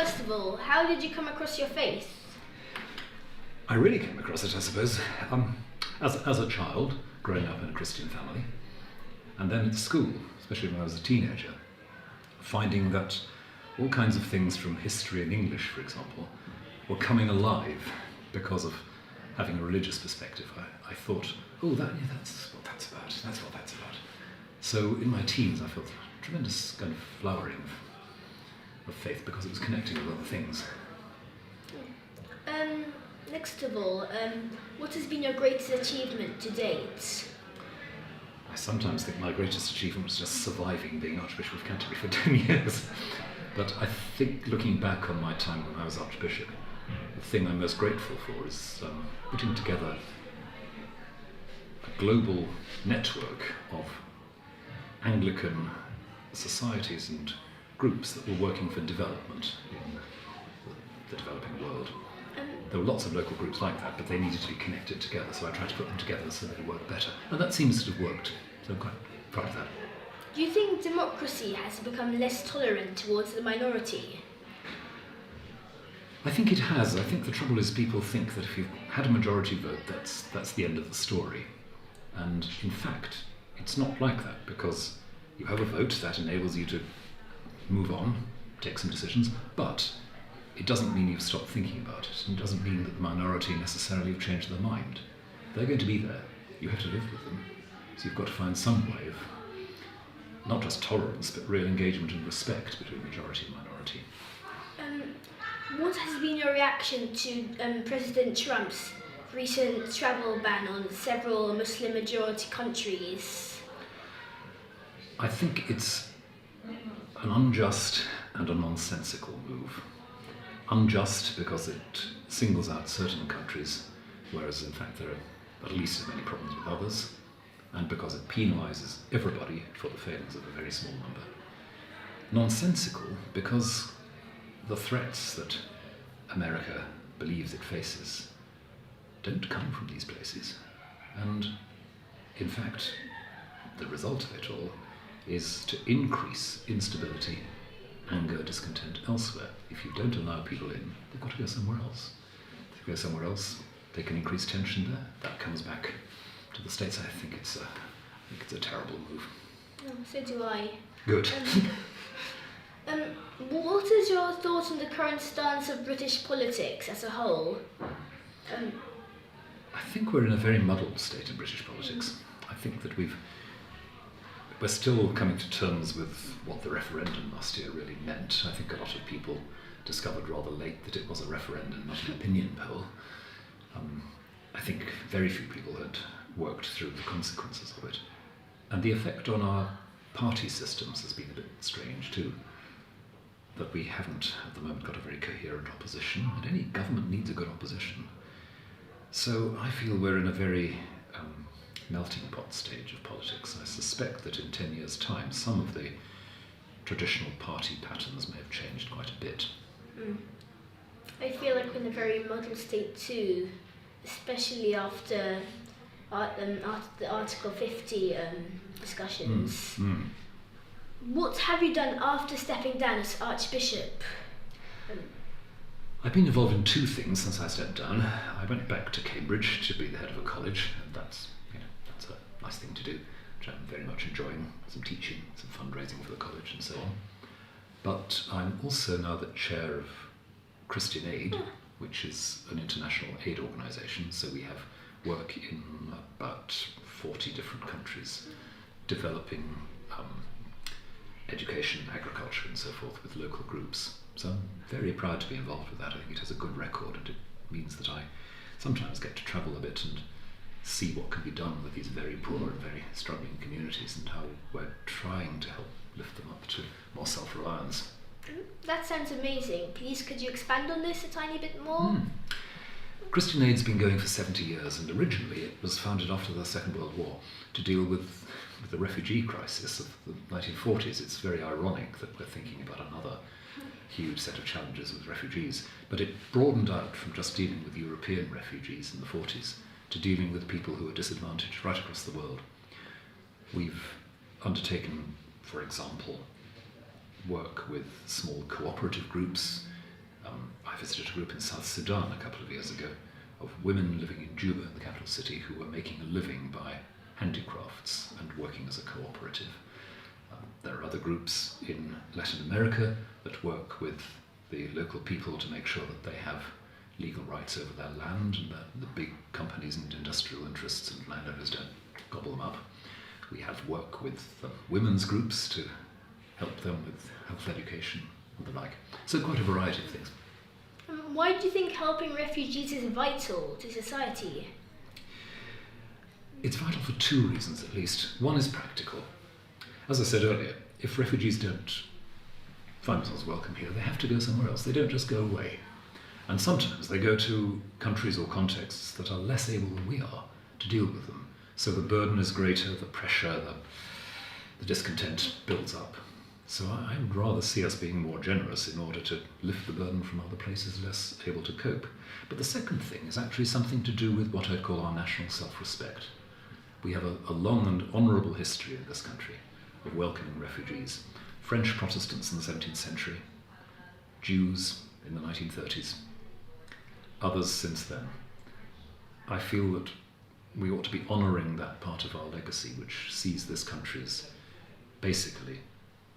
first of all, how did you come across your faith? I really came across it, I suppose, as a child, growing up in a Christian family, and then at school, especially when I was a teenager, finding that all kinds of things from history and English, for example, were coming alive because of having a religious perspective. I thought, that's what that's about, that's what that's about. So in my teens I felt a tremendous kind of flowering of faith because it was connecting with other things. Next of all, what has been your greatest achievement to date? I sometimes think my greatest achievement was just surviving being Archbishop of Canterbury for 10 years. But I think looking back on my time when I was Archbishop, the thing I'm most grateful for is putting together a global network of Anglican societies and groups that were working for development in the developing world. There were lots of local groups like that, but they needed to be connected together, so I tried to put them together so they would work better. And that seems to have worked, so I'm quite proud of that. Do you think democracy has become less tolerant towards the minority? I think it has. I think the trouble is people think that if you've had a majority vote, that's the end of the story. And in fact, it's not like that, because you have a vote that enables you to move on, take some decisions, but it doesn't mean you've stopped thinking about it, and it doesn't mean that the minority necessarily have changed their mind. They're going to be there. You have to live with them. So you've got to find some way of not just tolerance, but real engagement and respect between majority and minority. What has been your reaction to President Trump's recent travel ban on several Muslim-majority countries? I think it's an unjust and a nonsensical move. Unjust because it singles out certain countries, whereas in fact there are at least as many problems with others, and because it penalises everybody for the failings of a very small number. Nonsensical because the threats that America believes it faces don't come from these places, and in fact the result of it all is to increase instability, anger, discontent elsewhere. If you don't allow people in, they've got to go somewhere else. If they go somewhere else, they can increase tension there. That comes back to the States. I think it's a terrible move. Oh, so do I. Good. What is your thought on the current stance of British politics as a whole? I think we're in a very muddled state in British politics. I think that we're still coming to terms with what the referendum last year really meant. I think a lot of people discovered rather late that it was a referendum, not an opinion poll. I think very few people had worked through the consequences of it. And the effect on our party systems has been a bit strange too. That we haven't at the moment got a very coherent opposition, and any government needs a good opposition. So I feel we're in a very melting pot stage of politics. I suspect that in 10 years' time, some of the traditional party patterns may have changed quite a bit. I feel like we're in a very muddled state too, especially after the Article 50 discussions. What have you done after stepping down as Archbishop? I've been involved in two things since I stepped down. I went back to Cambridge to be the head of a college, and that's a nice thing to do, which I'm very much enjoying, some teaching, some fundraising for the college and so on. But I'm also now the chair of Christian Aid, which is an international aid organisation, so we have work in about 40 different countries, developing education, agriculture and so forth with local groups. So I'm very proud to be involved with that. I think it has a good record, and it means that I sometimes get to travel a bit and see what can be done with these very poor and very struggling communities, and how we're trying to help lift them up to more self-reliance. That sounds amazing. Please, could you expand on this a tiny bit more? Christian Aid's been going for 70 years, and originally it was founded after the Second World War to deal with the refugee crisis of the 1940s. It's very ironic that we're thinking about another huge set of challenges with refugees, but it broadened out from just dealing with European refugees in the 40s to dealing with people who are disadvantaged right across the world. We've undertaken, for example, work with small cooperative groups I visited a group in South Sudan a couple of years ago of women living in Juba, the capital city, who were making a living by handicrafts and working as a cooperative. There are other groups in Latin America that work with the local people to make sure that they have legal rights over their land and that the big companies and industrial interests and landowners don't gobble them up. We have work with women's groups to help them with health education and the like. So quite a variety of things. Why do you think helping refugees is vital to society? It's vital for two reasons at least. One is practical. As I said earlier, if refugees don't find themselves welcome here, they have to go somewhere else. They don't just go away. And sometimes they go to countries or contexts that are less able than we are to deal with them. So the burden is greater, the pressure, the discontent builds up. So I would rather see us being more generous in order to lift the burden from other places less able to cope. But the second thing is actually something to do with what I'd call our national self-respect. We have a long and honourable history in this country of welcoming refugees. French Protestants in the 17th century, Jews in the 1930s, others since then. I feel that we ought to be honouring that part of our legacy, which sees this country as basically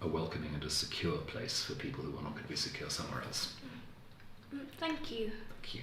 a welcoming and a secure place for people who are not going to be secure somewhere else. Thank you. Thank you.